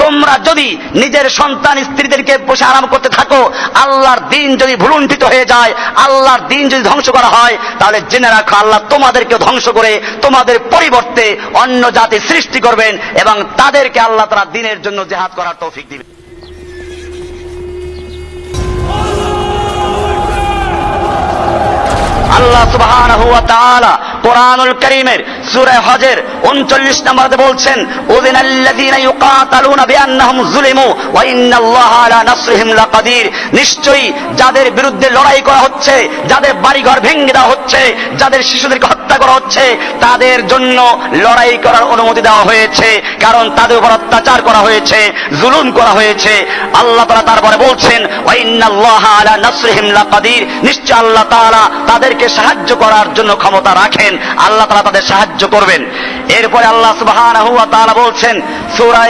তোমরা যদি নিজের সন্তান স্ত্রীদেরকে বসে আরাম করতে থাকো, আল্লাহর দিন যদি ভুলুণ্ঠিত হয়ে যায়, আল্লাহর দিন যদি ধ্বংস করা হয়, তাহলে জেনে রাখো আল্লাহ তোমাদেরকে ধ্বংস করে তোমাদের পরিবর্তে অন্য জাতি সৃষ্টি করবেন এবং তাদেরকে আল্লাহ তাআলা দ্বীনের জন্য জিহাদ করার তৌফিক দিবেন। আল্লাহ সুবহানাহু ওয়া তাআলা কোরআনুল কারীমের সূরা হজের 39 নম্বরে বলছেন, উযিনাল্লাযীনা ইউকাতালুনা বিআন্নাহুম যুলিমু ওয়া ইন্নাল্লাহা আলা নাসরিহিম লাকাদির। নিশ্চয়ই যাদের বিরুদ্ধে লড়াই করা হচ্ছে, যাদের বাড়িঘর ভেঙে দেওয়া হচ্ছে, যাদের শিশুদেরকে হত্যা করা হচ্ছে, তাদের জন্য লড়াই করার অনুমতি দেওয়া হয়েছে, কারণ তাদের উপর অত্যাচার করা হয়েছে, জুলুম করা হয়েছে। আল্লাহ তাআলা তারপরে বলছেন, ওয়া ইন্নাল্লাহা আলা নাসরিহিম লাকাদির। নিশ্চয় আল্লাহ তাআলা তাদেরকে সাহায্য করার জন্য ক্ষমতা রাখেন, আল্লাহ তাআলা তাদের সাহায্য করবেন। এরপরে আল্লাহ সুবহানাহু ওয়া তাআলা বলছেন সূরা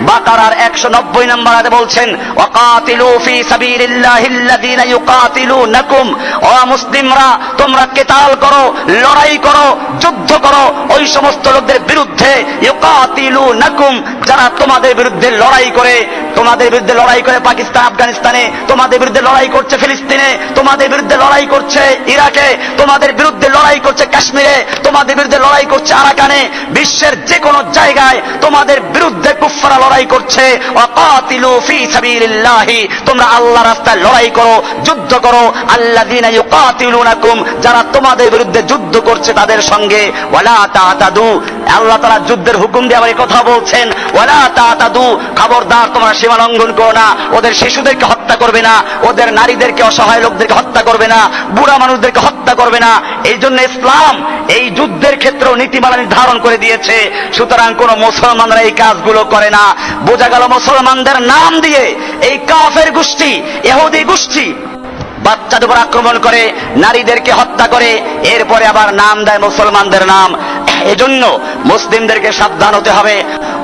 বাকারার 190 নম্বর আয়াতে বলছেন, ওয়াকাতিলু ফি সাবিলিল্লাহিল্লাযীনা ইউকাতিলুনাকুম। ও মুসলিমরা, তোমরা কিতাল করো, লড়াই করো, যুদ্ধ করো ওই সমস্ত লোকদের বিরুদ্ধে, ইউকাতিলুনাকুম, যারা তোমাদের বিরুদ্ধে লড়াই করে, তোমাদের বিরুদ্ধে লড়াই করে পাকিস্তান, আফগানিস্তানে, তোমাদের বিরুদ্ধে লড়াই করছে ফিলিস্তিনে, তোমাদের বিরুদ্ধে লড়াই করছে ইরাকে, তোমাদের বিরুদ্ধে লড়াই করছে কাশ্মীরে, তোমাদের বিরুদ্ধে লড়াই করছে আরাকানে, বিশ্বের যে কোনো জায়গায় তোমাদের বিরুদ্ধে কুফাররা লড়াই করছে। ওয়াকাতিলু ফি সাবিলিল্লাহি, তোমরা আল্লাহর রাস্তায় লড়াই করো, যুদ্ধ করো। আল্লাযীনা ইউকাতিলুনাকুম, যারা তোমাদের বিরুদ্ধে যুদ্ধ করছে তাদের সঙ্গে। ওয়ালা তাতাদু, আল্লাহ তাআলা যুদ্ধের হুকুম দিয়ে আবার এই কথা বলছেন, ওয়ালা তাতাদু, খবরদার তোমরা সীমা লঙ্ঘন করো না। ওদের শিশুদেরকে হত্যা করবে না, ওদের নারীদেরকে, অসহায় লোকদেরকে হত্যা করবে না, বুড়া মানুষদেরকে হত্যা করবে না। এই জন্য ইসলাম এই যুদ্ধের ক্ষেত্রেও নীতিমালা নির্ধারণ করে দিয়েছে। সুতরাং কোন মুসলমানরা এই কাজগুলো করে না। বোঝা গেল মুসলমানদের নাম দিয়ে এই কাফের গোষ্ঠী, ইহুদি গোষ্ঠী বাচ্চাদের উপর আক্রমণ করে, নারীদেরকে হত্যা করে, এরপরে আবার নাম দেয় মুসলমানদের নাম। এজন্য মুসলিমদেরকে সাবধান হতে হবে।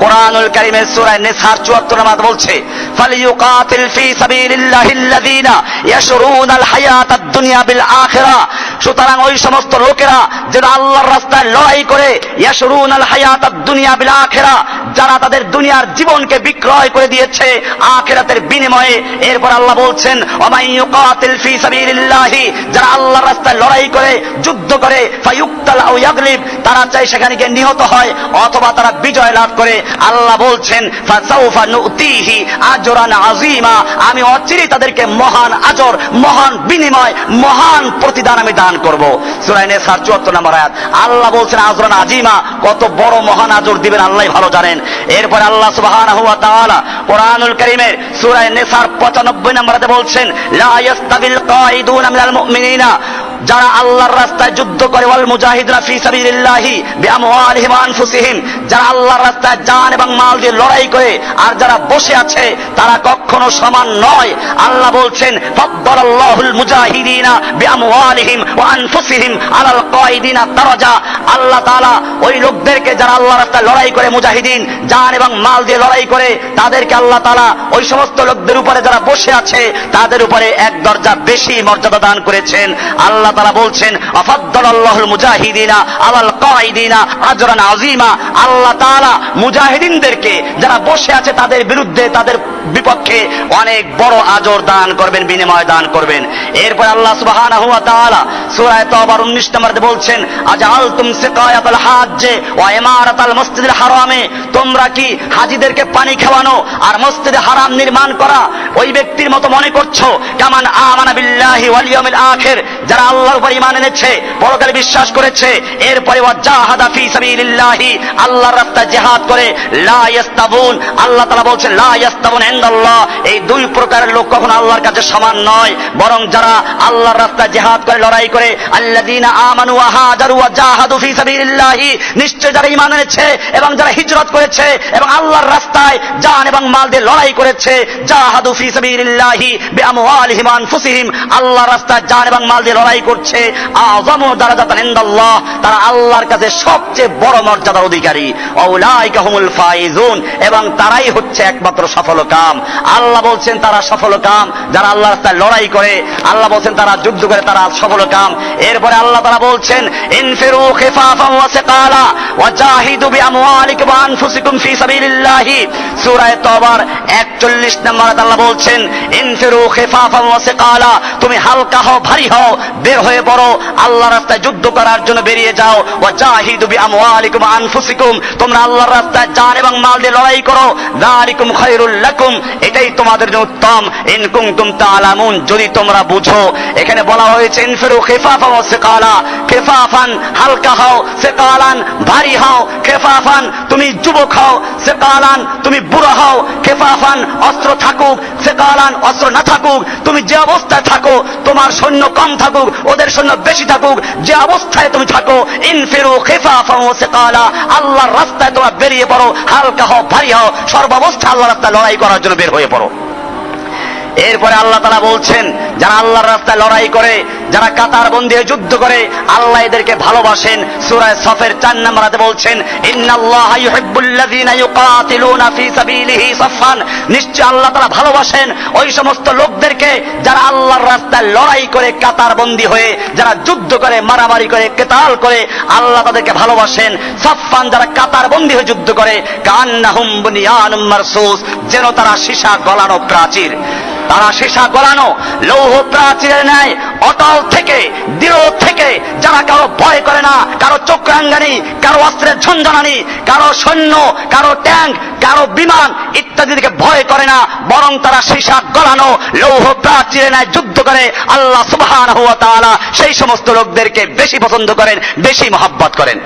কোরআনুল কারীমের সূরা নিসার 74 নম্বর বলছে, ফালিয়ুকাতিল ফি সাবিলিল্লাহিল্লাযীনা ইয়াশরুনাল হায়াতাদ দুনিয়া বিল আখিরা। সুতরাং ওই সমস্ত লোকেরা যারা আল্লাহর রাস্তায় লড়াই করে, ইয়াশরুনাল হায়াতাদ দুনিয়া বিল আখিরা, যারা তাদের দুনিয়ার জীবনকে বিক্রয় করে দিয়েছে আখিরাতের বিনিময়ে। এরপর আল্লাহ বলছেন, ওয়ামান ইউকাতিল ফি সাবিলিল্লাহি, যারা আল্লাহর রাস্তায় লড়াই করে, যুদ্ধ করে, ফায়ুক্তাল আও ইয়াগলিব, তারা চাই সেখানে গিয়ে নিহত হয় অথবা তারা বিজয় লাভ করে। আল্লাহ বলছেন, ফাসাউফা নুতিহি আজরান আযীমা, আমি অচিরেই তাদেরকে মহান আজর, মহান বিনিময়, মহান প্রতিদান আমি দান করব। সূরা নিসার 74 নম্বর আয়াত। আল্লাহ বলছেন আজরান আযীমা, কত বড় মহান আজর দিবেন আল্লাহই ভালো জানেন। এরপর আল্লাহ সুবহানাহু ওয়া তাআলা কোরআনুল কারীমের সূরা নিসার 95 নম্বর আয়াতে বলছেন, লা ইয়াস্তাবিল কাঈদুনা মিনাল মুমিনিনা, যারা আল্লাহর রাস্তায় যুদ্ধ করে, ওয়াল মুজাহিদুনা ফি সাবিলিল্লাহি বিআমওয়ালিহিম ওয়া আনফুসিহিম, যারা আল্লাহর রাস্তায় জান এবং মাল দিয়ে লড়াই করে আর যারা বসে আছে, তারা কখনো সমান নয়। আল্লাহ বলছেন, ফাদ্দালাল্লাহুল মুজাহিদিনা বিআমওয়ালিহিম ওয়া আনফুসিহিম আলাল কাঈদিনা দারাজা। আল্লাহ তাআলা ওই লোকদেরকে যারা আল্লাহর রাস্তায় লড়াই করে, মুজাহিদিন, জান এবং মাল দিয়ে লড়াই করে, তাদেরকে আল্লাহ তাআলা ওই সমস্ত লোকদের উপরে যারা বসে আছে তাদের উপরে এক দরজা বেশি মর্যাদা দান করেছেন। আল্লাহ তাআলা বলছেন, আফাদ্দালাল্লাহুল মুজাহিদিনা আলাল কাঈদিনা আজরান আযীমা। আল্লাহ তাআলা মুজাহিদিনদেরকে যারা বসে আছে তাদের বিরুদ্ধে, তাদের বিপক্ষে অনেক বড় আজর দান করবেন, বিনিময় দান করবেন। এরপর আল্লাহ সুবহানাহু ওয়া তাআলা সূরা তাওবার 19 নম্বরে বলছেন, আজআলতুম সিকায়াতাল হাজ্জে ওয়া ইমারাতাল মসজিদিল হারামে, তোমরা কি হাজীদেরকে পানি খাওয়ানো আর মসজিদে হারাম নির্মাণ করা ওই ব্যক্তির মতো মনে করছো? কামান আমানা বিল্লাহি ওয়াল ইয়াউমিল আখির, যারা আল্লাহর উপর ঈমান এনেছে, পরকালে বিশ্বাস করেছে, এরপরে ওয়াজাহাদা ফি সাবিলিল্লাহি, আল্লাহর রাস্তায় জিহাদ করে, লা ইয়াস্তাবুন, আল্লাহ তাআলা বলছেন লা ইয়াস্তাবুন ইনদাল্লাহ, এই দুই প্রকারের লোক কখনো আল্লাহর কাছে সমান নয়। বরং যারা আল্লাহর রাস্তায় জিহাদ করে, লড়াই করে, আল্লাযীনা আমানু ওয়া হাজারু ওয়া জাহাদু ফি সাবিলিল্লাহি, নিশ্চয় যারা ঈমান এনেছে এবং যারা হিজরত করেছে এবং আল্লাহর রাস্তায় জান এবং মাল দিয়ে লড়াই করেছে, জাহাদু ফি সাবিলিল্লাহি বিআমওয়ালিহিম ওয়া আনফুসিহিম, আল্লাহর রাস্তায় জান এবং মাল দিয়ে লড়াই করছে আযামু দারাজাতান ইনদাল্লাহ, তারা আল্লাহর কাছে সবচেয়ে বড় মর্যাদার অধিকারী। আউলাইকা হুমুল ফাইজুন, এবং তারাই হচ্ছে একমাত্র সফলকাম। আল্লাহ বলছেন তারা সফলকাম যারা আল্লাহর রাস্তায় লড়াই করে। আল্লাহ বলছেন তারা যুদ্ধ করে, তারা সফলকাম। এরপরে আল্লাহ তাআলা বলছেন ইনফিরু খিফাফান ওয়া সিকালা ওয়া জাহিদু বিআমওয়ালিকুম ওয়া আনফুসিকুম ফি সাবিলিল্লাহি। সূরা তওবার 41 নম্বর আয়াতে আল্লাহ বলছেন ইনফিরু খিফাফান ওয়া সিকালা, তুমি হালকা হও, ভারী হও, বের হয়ে পড়ো, আল্লাহর রাস্তায় যুদ্ধ করার জন্য বেরিয়ে যাও। ওয়া জাহিদু বিআমওয়ালিকুম ওয়া আনফুসিকুম, তোমরা আল্লাহর রাস্তায় জান এবং মাল দিয়ে লড়াই করো। যালিকুম খায়রুল লাকুম, এটাই তোমাদের জন্য উত্তম। ইন কুনতুম তাআলামুন, যদি তোমরা বুঝো। এখানে বলা হয়েছে ইনফিরু খিফাফান ওয়া সিকালা, খিফাফান হালকা হও, সিকালান ভারী হও। খিফাফান তুমি যুবক হও, সিকালান তুমি বুড়ো হও। খিফাফান অস্ত্র থাকুক, সিকালান অস্ত্র না থাকুক, তুমি যে অবস্থায় থাকো, তোমার সৈন্য কম থাকুক, ওদের সৈন্য বেশি থাকুক, যে অবস্থায় তুমি থাকো, ইনফিরু খিফাফান ওয়া সিকালা, আল্লাহর রাস্তায় তোমরা বেরিয়ে পড়ো, হালকা হও, ভারী হও, সর্বাবস্থায় আল্লাহর রাস্তায় লড়াই করার জন্য বের হয়ে পড়ো। এরপরে আল্লাহ তাআলা বলছেন যারা আল্লাহর রাস্তায় লড়াই করে, যারা কাতার বন্দী হয়ে যুদ্ধ করে, আল্লাহ এদেরকে ভালোবাসেন। সূরা সফের 4 নম্বর আয়াতে বলছেন ইন্নাল্লাহা ইউহিব্বুল্লাযীনা ইউকাতিলুনা ফী সাবিলিহি সাফফান, নিশ্চয় আল্লাহ তাআলা ভালোবাসেন ওই সমস্ত লোকদেরকে যারা আল্লাহর রাস্তায় লড়াই করে, কাতার বন্দী হয়ে যারা যুদ্ধ করে, মারামারি করে, কিতাল করে, আল্লাহ তাদেরকে ভালোবাসেন। সাফফান, যারা কাতার বন্দী হয়ে যুদ্ধ করে, কান্নাহুম বুনিয়ানুম মারসুস, যেন তারা সীসা গলানো প্রাচীর। তারা সীসা গলানো লৌহ প্রাচীরের ন্যায় অটল থেকে, দৃঢ় থেকে, যারা কারো ভয় করে না, কারো চক্রাঙ্গানি, কারো অস্ত্রের ঝঞ্ঝানি, কারো সৈন্য, কারো ট্যাঙ্ক, কারো বিমান ইত্যাদিকে ভয় করে না, বরং তারা সীসা গলানো লৌহ প্রাচীরের ন্যায় যুদ্ধ করে। আল্লাহ সুবহানাহু ওয়া তাআলা সেই সমস্ত লোকদেরকে বেশি পছন্দ করেন, বেশি মহব্বত করেন।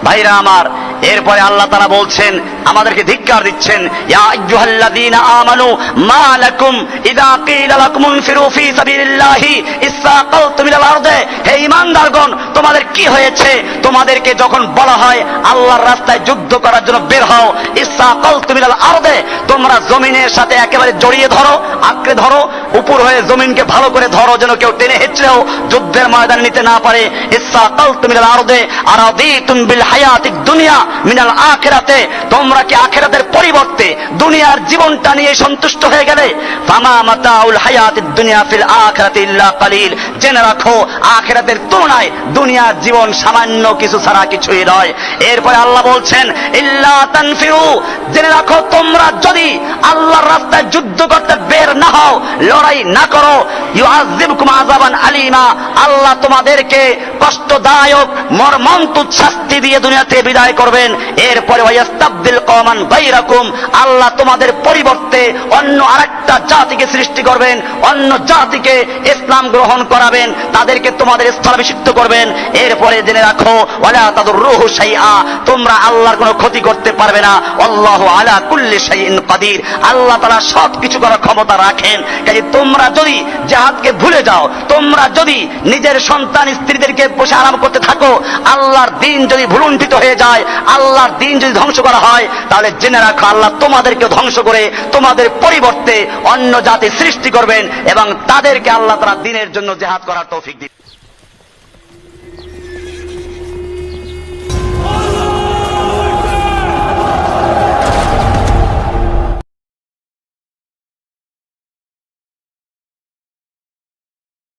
ভাইরা আমার, এরপরে আল্লাহ তাআলা বলছেন, আমাদেরকে ধিক্কার দিচ্ছেন, ইয়া আইয়ুহাল্লাযীনা আমানু মা লাকুম ইযা কিলা লাকুম ইনফিরু ফী সাবিলিল্লাহি ইসসাকালতুম ইলাল আরদে, হে ঈমানদারগণ, তোমাদের কি হয়েছে? তোমাদেরকে যখন বলা হয় আল্লাহর রাস্তায় যুদ্ধ করার জন্য বের হও, ইসসাকালতুম ইলাল আরদে, তোমরা জমিনের সাথে একেবারে জড়িয়ে ধরো, আঁকড়ে ধরো, উপর হয়ে জমিনকে ভালো করে ধরো, যেন কেউ টেনে হেঁচড়েও যুদ্ধের ময়দানে নিতে না পারে। ইসসাকালতুম ইলাল আরদে আরাদিতুম বিল হায়াতিদ দুনিয়া মিনাল আখিরাতে, তোমরা কি আখিরাতের পরিবর্তে দুনিয়ার জীবনটা নিয়ে সন্তুষ্ট হয়ে গেলে? ফামা মাতাউল হায়াতিদ দুনিয়া ফিল আখিরাতি ইল্লা কালিল, জেনে রাখো আখিরাতের তুলনায় দুনিয়ার জীবন সামান্য কিছু ছাড়া কিছুই নয়। এরপরে আল্লাহ বলছেন ইল্লা তানফিরু, জেনে রাখো তোমরা যদি আল্লাহর রাস্তায় যুদ্ধ করতে বের না হও, লড়াই না করো, ইউআযিবকুম আযাবান আলীমা, আল্লাহ তোমাদেরকে কষ্টদায়ক মর্মন্তুদ শাস্তি দিয়ে দুনিয়াতে বিদায় করবেন। এরপরে ওয়াস্তাবদিল কওমান গায়রাকুম, আল্লাহ তোমাদের পরিবর্তে অন্য আরেকটা জাতিকে সৃষ্টি করবেন, অন্য জাতিকে ইসলাম গ্রহণ করাবেন, তাদেরকে তোমাদের স্থলাভিষিক্ত করবেন। এরপরে জেনে রাখো ওয়ালা তাদুররুহু শাইআ, তোমরা আল্লাহর কোনো ক্ষতি করতে পারবে না। আল্লাহু আলা কুল্লি শাইইন কাদির, আল্লাহ তাআলা সব কিছু করার ক্ষমতা রাখেন। কাজে তোমরা যদি জিহাদকে ভুলে যাও, তোমরা যদি নিজের সন্তান স্ত্রীদেরকে বসে আরাম করতে থাকো, আল্লাহর দ্বীন যদি ভুলুণ্ঠিত হয়ে যায়, আল্লাহর দ্বীন যদি ধ্বংস করা হয়, তাহলে জেনে রাখো আল্লাহ তোমাদেরকে ধ্বংস করে তোমাদের পরিবর্তে অন্য জাতি সৃষ্টি করবেন এবং তাদেরকে আল্লাহ তাআলা দ্বীনের জন্য জিহাদ করার তৌফিক দিবেন।